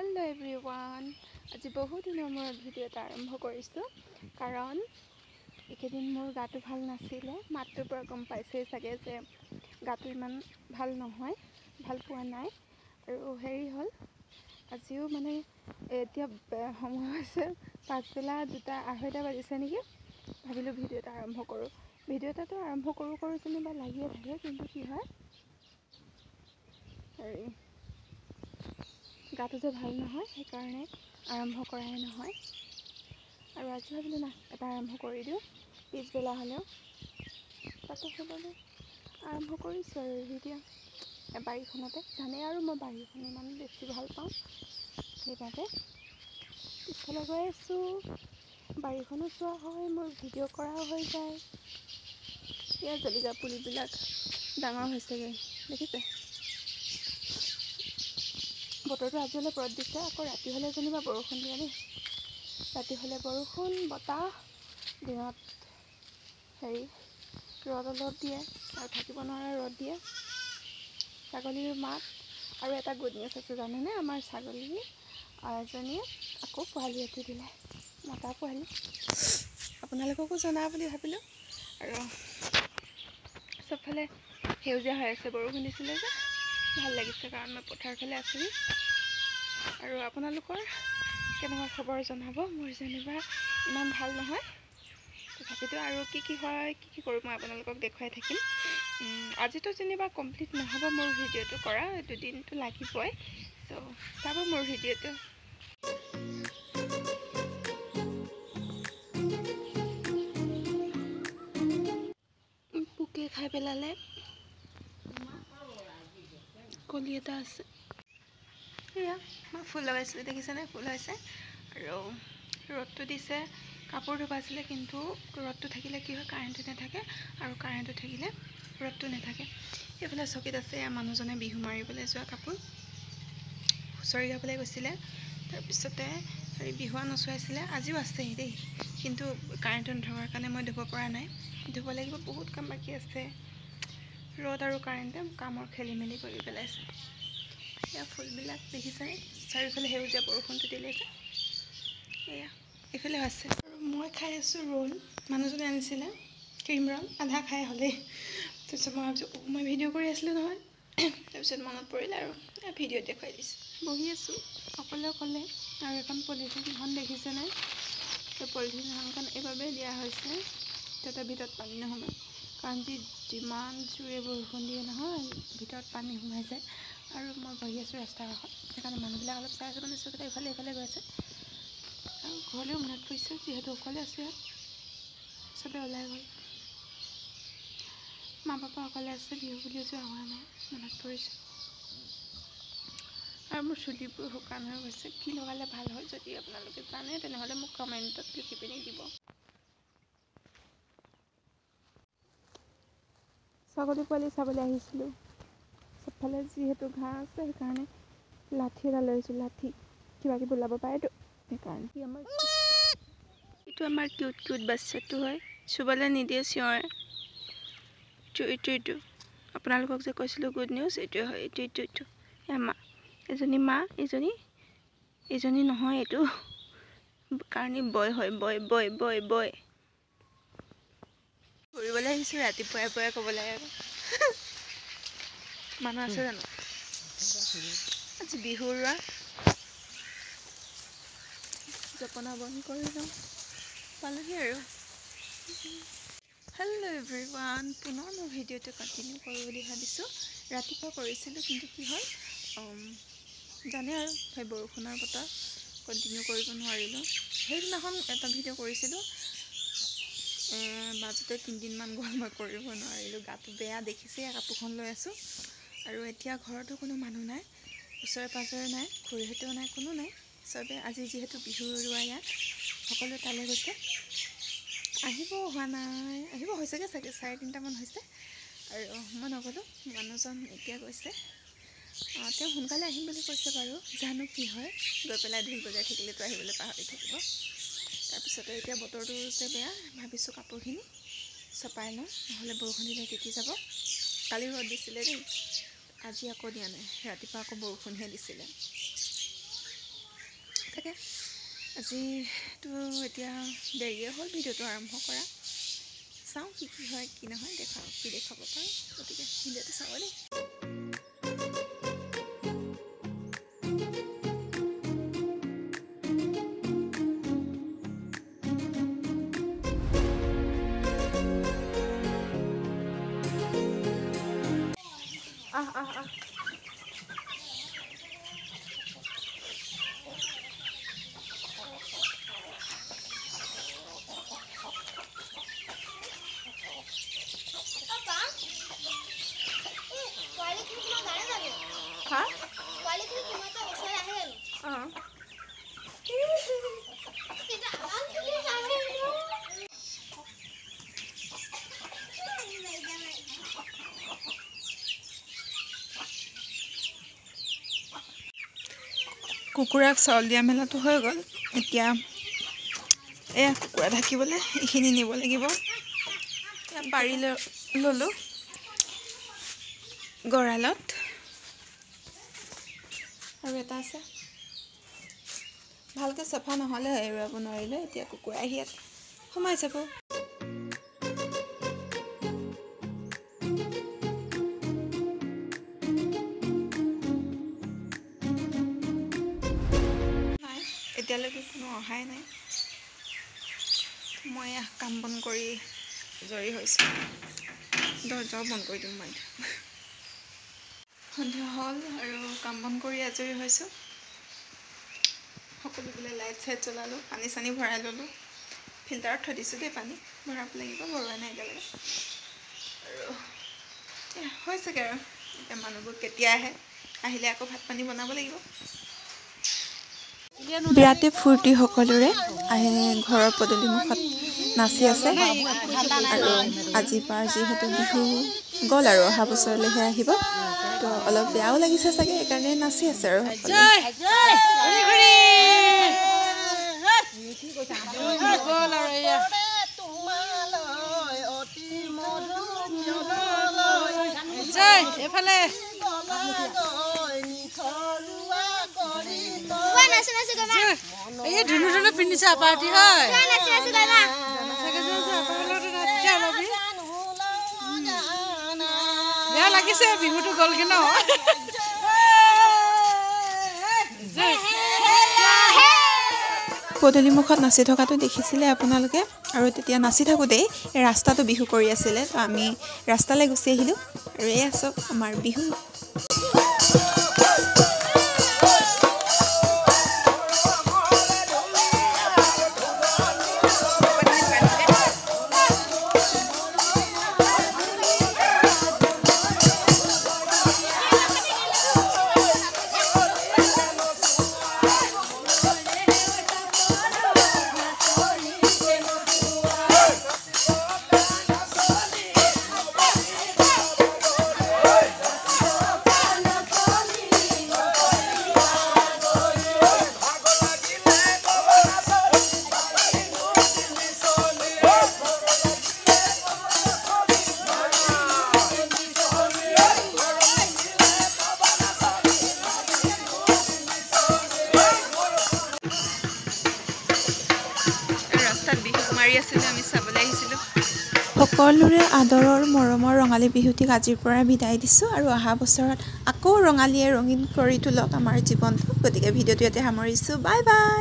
hello everyone आज बहुत दिन मूर भिडिओ এটা আৰম্ভ কৰিছো কাৰণ একেদিন মোৰ গাটো ভাল নাছিলে মাতটোৰ পৰা গম পাইছে চাগে যে গাটো ইমান ভাল নহয় ভাল পোৱা নাই আৰু হেৰি হল আজিও মানে এতিয়া সময় হৈছে পাঁচবেলা 2:30 বাজিছে নেকি ভাবিলো ভিডিও এটা আৰম্ভ কৰো ভিডিও এটাটো আৰম্ভ কৰো যেনিবা লাগিয়ে থাকে কিন্তু কি হয় হেৰি গাটো যে ভাল নহয় সেইকাৰণে আৰম্ভ কৰাই নহয় আৰু আজি ভাবিলো না এটা আৰম্ভ কৰি দিওঁ পিছবেলা হ'লেও তাতে সেইবাবে আৰম্ভ কৰিছোঁ আৰু ভিডিঅ' বাৰীখনতে জানে আৰু মই বাৰীখন ইমান বেছি ভাল পাওঁ সেইবাবে পিছফালে গৈ আছোঁ বাৰীখনো চোৱা হয় মোৰ ভিডিঅ' কৰাও হৈ যায় ইয়াৰ জলকীয়া পুলিবিলাক ডাঙৰ হৈছেগৈ দেখিছে বতৰটো আজিলৈ ৰ'দ দিছে আকৌ ৰাতি হ'লে যেনিবা বৰষুণ দিয়ে দেই ৰাতি হ'লে বৰষুণ বতাহ দিনত হেৰি ৰ'দ অলপ দিয়ে আৰু থাকিব নোৱাৰা ৰ'দ দিয়ে ছাগলীৰ মাত আৰু এটা গুড নিউজ আছে জানেনে আমাৰ ছাগলী এজনীয়ে আকৌ পোৱালি এটি দিলে মতা পোৱালি আপোনালোককো জনা বুলি ভাবিলোঁ আৰু চবফালে সেউজীয়া হৈ আছে বৰষুণ দিছিলে যে ভাল লাগিছে কাৰণ মই পথাৰ ফালে আছোঁ আৰু আপোনালোকৰ কেনেকুৱা খবৰ জনাব মোৰ যেনিবা ইমান ভাল নহয় তথাপিতো আৰু কি হয় কি কৰোঁ মই আপোনালোকক দেখুৱাই থাকিম আজিতো যেনিবা কমপ্লিট নহ'ব মোৰ ভিডিঅ'টো কৰা দুদিনটো লাগিবই চ' চাব মোৰ ভিডিঅ'টো পোকে খাই পেলালে কলি এটা আছে এয়া মই ফুল লগাইছিলোঁ দেখিছেনে ফুল হৈছে আৰু ৰ'দটো দিছে কাপোৰ ধুব আছিলে কিন্তু ৰ'দটো থাকিলে কি হয় কাৰেণ্টটো নাথাকে আৰু কাৰেণ্টটো থাকিলে ৰ'দটো নাথাকে এইফালে চকীত আছে মানুহজনে বিহু মাৰিবলৈ যোৱা কাপোৰ হুঁচৰি গাবলৈ গৈছিলে তাৰপিছতে হেৰি বিহুৱা নচুৱাইছিলে আজিও আছে দেই কিন্তু কাৰেণ্টটো নথকাৰ কাৰণে মই ধুব পৰা নাই ধুব লাগিব বহুত কাম বাকী আছে ৰ'দ আৰু কাৰেণ্টে কামৰ খেলি মেলি কৰি পেলাইছে এয়া ফুলবিলাক দেখিছে চাৰিওফালে সেউজীয়া বৰষুণটো দিলে যে এয়া এইফালে আছে আৰু মই খাই আছোঁ ৰোল মানুহজনে আনিছিলে ক্ৰীম ৰোল আধা খাই হ'লেই তাৰপিছত মই ভাবিছোঁ মই ভিডিঅ' কৰি আছিলোঁ নহয় তাৰপিছত মনত পৰিলে আৰু ভিডিঅ'ত দেখুৱাই দিছোঁ বহি আছোঁ অকলে আৰু এখন পলিথিনখন দেখিছেনে সেই পলিথিনখন এইবাবেই দিয়া হৈছে যাতে ভিতৰত পানী নোসোমায় কাৰণ যিমান জোৰে বৰষুণ দিয়ে নহয় ভিতৰত পানী সোমাই যায় আৰু মই বহি আছোঁ ৰাস্তাৰ কাষত সেইকাৰণে মানুহবিলাক অলপ চাই আছোঁ মানে চকুতে ইফালে গৈ আছে আৰু ঘৰলৈও মনত পৰিছে যিহেতু অকলে আছোঁ ইয়াত চবেই ওলাই গ'ল মা পাপা অকলে আছে বিহু বুলিও যোৱা হোৱা নাই মনত পৰিছে আৰু মোৰ চুলিবোৰ শুকান হৈ গৈছে কি লগালে ভাল হয় যদি আপোনালোকে জানে তেনেহ'লে মোক কমেণ্টত লিখি পিনি দিব ছাগলী পোৱালি চাবলৈ আহিছিলোঁ চবফালে যিহেতু ঘাঁহ আছে সেইকাৰণে লাঠি এটা লৈ আহিছোঁ লাঠি কিবা কিবি ওলাব পাৰেতো সেইকাৰণে এইটো আমাৰ কিউট বাচ্ছাটো হয় চুবলৈ নিদিয়ে চিঞৰে ইটো আপোনালোকক যে কৈছিলোঁ গুড নিউজ এইটোৱে হয় ইটো মা এজনী মা এইজনী নহয় এইটো কাৰণে বয় হয় বয় ফুৰিবলৈ আহিছোঁ ৰাতিপুৱাই ক'ব লাগে আৰু মানুহ আছে জানো আজি বিহুৰ জপনা বন্ধ কৰি লওঁ পালোহি আৰু হেল্ল' এভৰিৱান পুনৰ মই ভিডিঅ'টো কণ্টিনিউ কৰোঁ বুলি ভাবিছোঁ ৰাতিপুৱা কৰিছিলোঁ কিন্তু কি হ'ল জানে আৰু সেই বৰষুণৰ বতৰ কণ্টিনিউ কৰিব নোৱাৰিলোঁ সেইদিনাখন এটা ভিডিঅ' কৰিছিলোঁ মাজতে 3 দিনমান গ'ল মই কৰিব নোৱাৰিলোঁ গাটো বেয়া দেখিছে কাপোৰখন লৈ আছোঁ আৰু এতিয়া ঘৰতো কোনো মানুহ নাই ওচৰে পাঁজৰে নাই খুৰীহঁতেও নাই কোনো নাই চবে আজি যিহেতু বিহু উৰুৱা ইয়াত সকলোৱে তালৈ গৈছে আহিব হোৱা নাই আহিব হৈছেগৈ চাগে 3:30মান হৈছে আৰু মই নগ'লোঁ মানুহজন এতিয়া গৈছে তেওঁ সোনকালে আহিম বুলি কৈছে বাৰু জানো কি হয় গৈ পেলাই ঢোল বজাই থাকিলেতো আহিবলৈ পাহৰি থাকিব তাৰপিছতে এতিয়া বতৰটো যে বেয়া ভাবিছোঁ কাপোৰখিনি চপাই লওঁ নহ'লে বৰষুণ দিলে তিতি যাব কালি ৰ'দ দিছিলে দেই আজি আকৌ দিয়া নাই ৰাতিপুৱা আকৌ বৰষুণহে দিছিলে চাগে আজিতো এতিয়া দেৰিয়ে হ'ল ভিডিঅ'টো আৰম্ভ কৰা চাওঁ কি হয় কি নহয় দেখাব পাৰোঁ গতিকে ভিডিঅ'টো চাব দেই কুকুৰাক চাউল দিয়া মেলাটো হৈ গ'ল এতিয়া এয়া কুকুৰা ঢাকিবলৈ এইখিনি নিব লাগিব এতিয়া পাৰি ল'লোঁ গঁৰালত আৰু এটা আছে ভালকৈ চাফা নহ'লে এৰুৱাব নোৱাৰিলে এতিয়া কুকুৰা আহি ইয়াত সোমাই যাব এতিয়ালৈকে কোনো অহাই নাই মই কাম বন কৰি আজৰি হৈছোঁ দৰ্জাও বন্ধ কৰি দিম মই সন্ধিয়া হ'ল আৰু কাম বন কৰি আজৰি হৈছোঁ সকলোবিলাক লাইট চাইট জ্বলালোঁ পানী চানী ভৰাই ল'লোঁ ফিল্টাৰত থৈ দিছোঁ দেই পানী ভৰাব লাগিব ভৰোৱা নাই এতিয়ালৈকে আৰু হৈছেগৈ আৰু এতিয়া মানুহবোৰ কেতিয়া আহিলে আকৌ ভাত পানী বনাব লাগিব বিৰাটে ফূৰ্তি সকলোৰে ঘৰৰ পদূলিমুখত নাচি আছে আৰু আজিৰ পৰা যিহেতু বিহু গ'ল আৰু অহা বছৰলৈহে আহিব তো অলপ বেয়াও লাগিছে চাগে সেইকাৰণে নাচি আছে আৰু এফালে ধুনু ধুনু পিন্ধিছে পাৰ্টি হয় বেয়া লাগিছে বিহুটো গ'লগে ন পদূলিমুখত নাচি থকাটো দেখিছিলে আপোনালোকে আৰু তেতিয়া নাচি থাকোঁতেই এই ৰাস্তাটো বিহু কৰি আছিলে তো আমি ৰাস্তালৈ গুচি আহিলোঁ আৰু এয়া চব আমাৰ বিহু সকলোৰে আদৰৰ মৰমৰ ৰঙালী বিহুটিক আজিৰ পৰা বিদায় দিছোঁ আৰু অহা বছৰত আকৌ ৰঙালীয়ে ৰঙীন কৰি তোলক আমাৰ জীৱনটো গতিকে ভিডিঅ'টো ইয়াতে সামৰিছোঁ বাই বাই